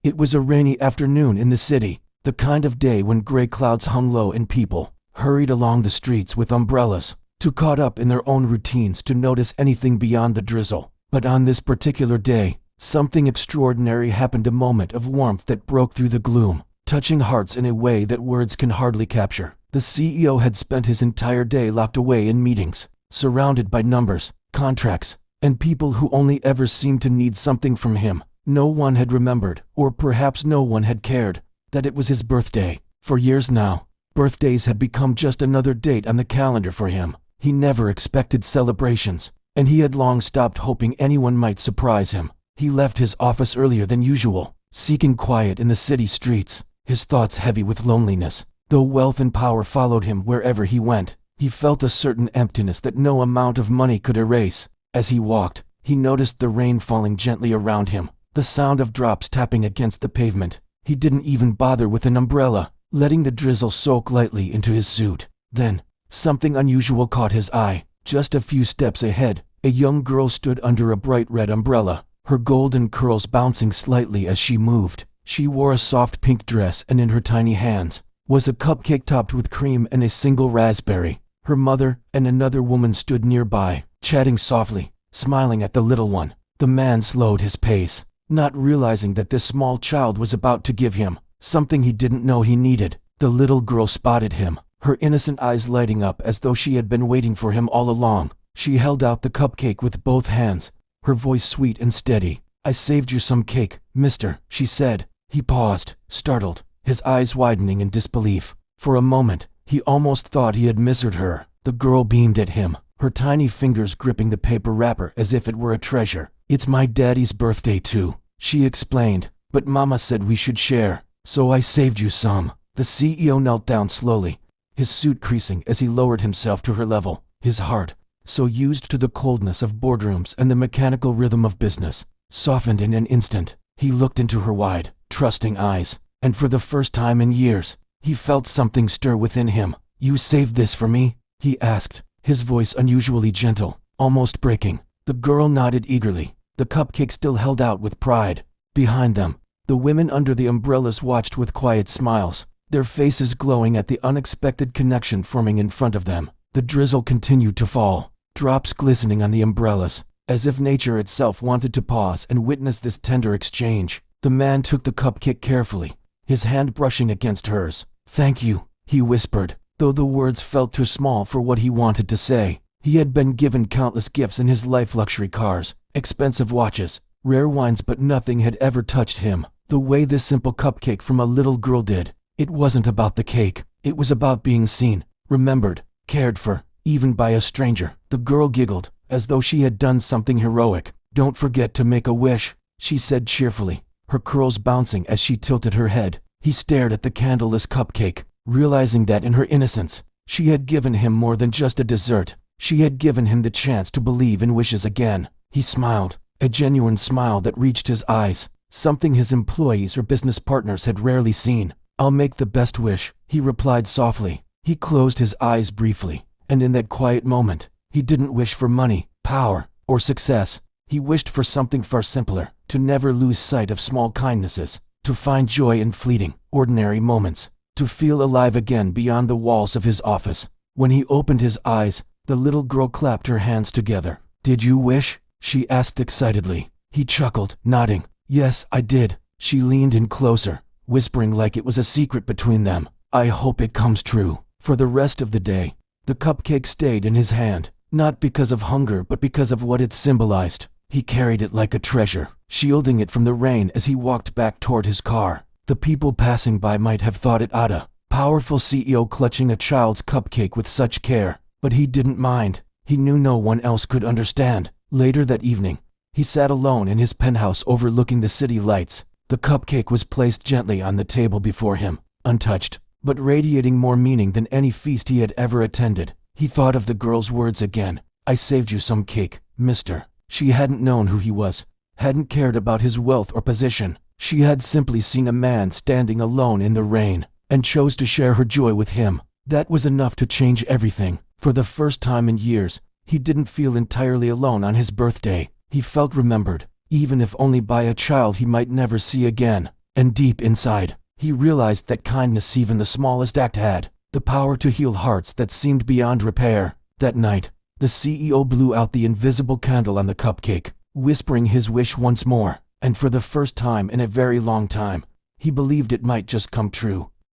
It was a rainy afternoon in the city, the kind of day when gray clouds hung low and people hurried along the streets with umbrellas, too caught up in their own routines to notice anything beyond the drizzle. But on this particular day, something extraordinary happened, a moment of warmth that broke through the gloom, touching hearts in a way that words can hardly capture. The CEO had spent his entire day locked away in meetings, surrounded by numbers, contracts, and people who only ever seemed to need something from him. No one had remembered, or perhaps no one had cared, that it was his birthday. For years now, birthdays had become just another date on the calendar for him. He never expected celebrations, and he had long stopped hoping anyone might surprise him. He left his office earlier than usual, seeking quiet in the city streets, his thoughts heavy with loneliness. Though wealth and power followed him wherever he went, he felt a certain emptiness that no amount of money could erase. As he walked, he noticed the rain falling gently around him, the sound of drops tapping against the pavement. He didn't even bother with an umbrella, letting the drizzle soak lightly into his suit. Then, something unusual caught his eye. Just a few steps ahead, a young girl stood under a bright red umbrella, her golden curls bouncing slightly as she moved. She wore a soft pink dress, and in her tiny hands was a cupcake topped with cream and a single raspberry. Her mother and another woman stood nearby, chatting softly, smiling at the little one. The man slowed his pace, not realizing that this small child was about to give him something he didn't know he needed. The little girl spotted him, her innocent eyes lighting up as though she had been waiting for him all along. She held out the cupcake with both hands, her voice sweet and steady. "I saved you some cake, mister," she said. He paused, startled, his eyes widening in disbelief. For a moment, he almost thought he had misheard her. The girl beamed at him, her tiny fingers gripping the paper wrapper as if it were a treasure. "It's my daddy's birthday too," she explained, "but Mama said we should share, so I saved you some." The CEO knelt down slowly, his suit creasing as he lowered himself to her level. His heart, so used to the coldness of boardrooms and the mechanical rhythm of business, softened in an instant. He looked into her wide, trusting eyes, and for the first time in years, he felt something stir within him. "You saved this for me?" he asked, his voice unusually gentle, almost breaking. The girl nodded eagerly, the cupcake still held out with pride. Behind them, the women under the umbrellas watched with quiet smiles, their faces glowing at the unexpected connection forming in front of them. The drizzle continued to fall, drops glistening on the umbrellas, as if nature itself wanted to pause and witness this tender exchange. The man took the cupcake carefully, his hand brushing against hers. "Thank you," he whispered, though the words felt too small for what he wanted to say. He had been given countless gifts in his life, luxury cars, expensive watches, rare wines, but nothing had ever touched him the way this simple cupcake from a little girl did. It wasn't about the cake, it was about being seen, remembered, cared for, even by a stranger. The girl giggled, as though she had done something heroic. "Don't forget to make a wish," she said cheerfully, her curls bouncing as she tilted her head. He stared at the candleless cupcake, realizing that in her innocence, she had given him more than just a dessert. She had given him the chance to believe in wishes again. He smiled, a genuine smile that reached his eyes, something his employees or business partners had rarely seen. "I'll make the best wish," he replied softly. He closed his eyes briefly, and in that quiet moment, he didn't wish for money, power, or success. He wished for something far simpler: to never lose sight of small kindnesses, to find joy in fleeting, ordinary moments, to feel alive again beyond the walls of his office. When he opened his eyes, the little girl clapped her hands together. "Did you wish?" she asked excitedly. He chuckled, nodding. "Yes, I did." She leaned in closer, whispering like it was a secret between them. "I hope it comes true." For the rest of the day, the cupcake stayed in his hand, not because of hunger but because of what it symbolized. He carried it like a treasure, shielding it from the rain as he walked back toward his car. The people passing by might have thought it odd, a powerful CEO clutching a child's cupcake with such care, but he didn't mind. He knew no one else could understand. Later that evening, he sat alone in his penthouse overlooking the city lights. The cupcake was placed gently on the table before him, untouched, but radiating more meaning than any feast he had ever attended. He thought of the girl's words again. "I saved you some cake, mister." She hadn't known who he was, hadn't cared about his wealth or position. She had simply seen a man standing alone in the rain, and chose to share her joy with him. That was enough to change everything. For the first time in years, he didn't feel entirely alone on his birthday. He felt remembered, even if only by a child he might never see again. And deep inside, he realized that kindness, even the smallest act, had the power to heal hearts that seemed beyond repair. That night, the CEO blew out the invisible candle on the cupcake, whispering his wish once more, and for the first time in a very long time, he believed it might just come true.